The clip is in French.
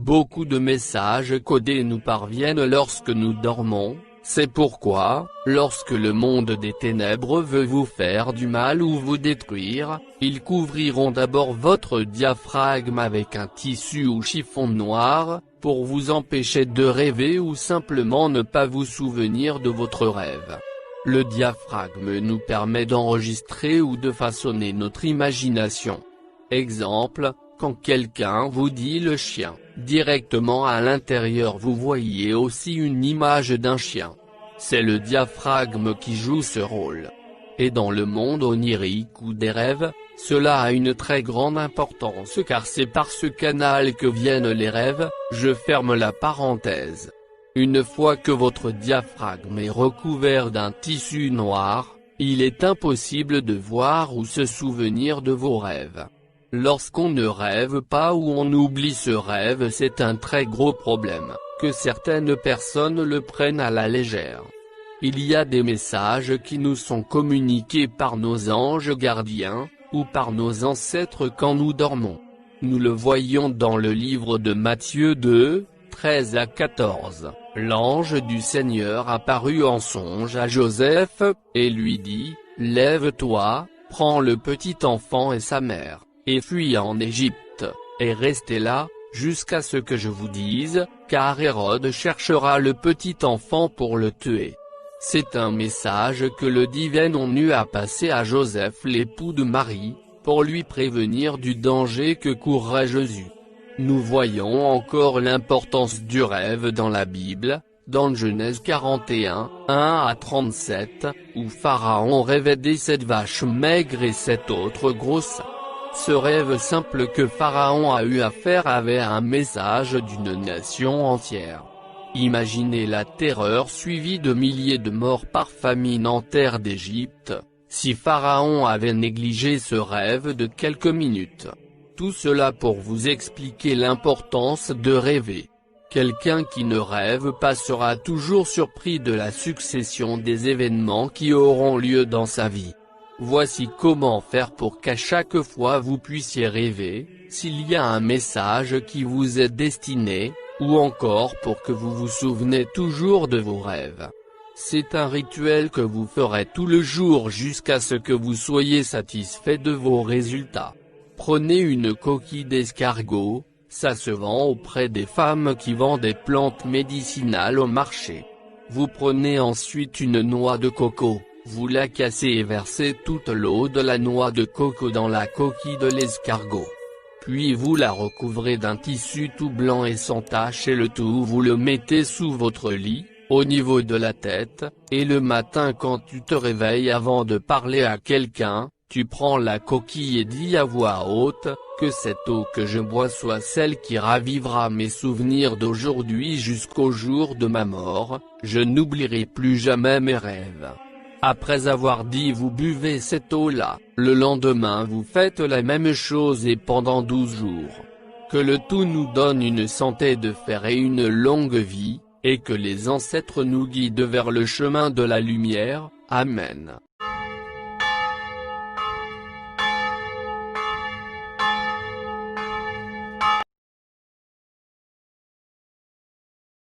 Beaucoup de messages codés nous parviennent lorsque nous dormons, c'est pourquoi, lorsque le monde des ténèbres veut vous faire du mal ou vous détruire, ils couvriront d'abord votre diaphragme avec un tissu ou chiffon noir, pour vous empêcher de rêver ou simplement ne pas vous souvenir de votre rêve. Le diaphragme nous permet d'enregistrer ou de façonner notre imagination. Exemple, quand quelqu'un vous dit le chien, directement à l'intérieur vous voyez aussi une image d'un chien. C'est le diaphragme qui joue ce rôle. Et dans le monde onirique ou des rêves, cela a une très grande importance car c'est par ce canal que viennent les rêves, je ferme la parenthèse. Une fois que votre diaphragme est recouvert d'un tissu noir, il est impossible de voir ou se souvenir de vos rêves. Lorsqu'on ne rêve pas ou on oublie ce rêve, c'est un très gros problème, que certaines personnes le prennent à la légère. Il y a des messages qui nous sont communiqués par nos anges gardiens, ou par nos ancêtres quand nous dormons. Nous le voyons dans le livre de Matthieu 2, 13 à 14. L'ange du Seigneur apparut en songe à Joseph, et lui dit, « Lève-toi, prends le petit enfant et sa mère, et fuis en Égypte, et restez là, jusqu'à ce que je vous dise, car Hérode cherchera le petit enfant pour le tuer. » C'est un message que le divin on eut à passer à Joseph l'époux de Marie, pour lui prévenir du danger que courrait Jésus. Nous voyons encore l'importance du rêve dans la Bible, dans Genèse 41, 1 à 37, où Pharaon rêvait des 7 vaches maigres et 7 autres grosses. Ce rêve simple que Pharaon a eu à faire avait un message d'une nation entière. Imaginez la terreur suivie de milliers de morts par famine en terre d'Égypte, si Pharaon avait négligé ce rêve de quelques minutes. Tout cela pour vous expliquer l'importance de rêver. Quelqu'un qui ne rêve pas sera toujours surpris de la succession des événements qui auront lieu dans sa vie. Voici comment faire pour qu'à chaque fois vous puissiez rêver, s'il y a un message qui vous est destiné, ou encore pour que vous vous souvenez toujours de vos rêves. C'est un rituel que vous ferez tout le jour jusqu'à ce que vous soyez satisfait de vos résultats. Prenez une coquille d'escargot, ça se vend auprès des femmes qui vendent des plantes médicinales au marché. Vous prenez ensuite une noix de coco, vous la cassez et versez toute l'eau de la noix de coco dans la coquille de l'escargot. Puis vous la recouvrez d'un tissu tout blanc et sans tache et le tout vous le mettez sous votre lit, au niveau de la tête, et le matin quand tu te réveilles avant de parler à quelqu'un, tu prends la coquille et dis à voix haute, que cette eau que je bois soit celle qui ravivra mes souvenirs d'aujourd'hui jusqu'au jour de ma mort, je n'oublierai plus jamais mes rêves. Après avoir dit vous buvez cette eau-là, le lendemain vous faites la même chose et pendant 12 jours. Que le tout nous donne une santé de fer et une longue vie, et que les ancêtres nous guident vers le chemin de la lumière, Amen.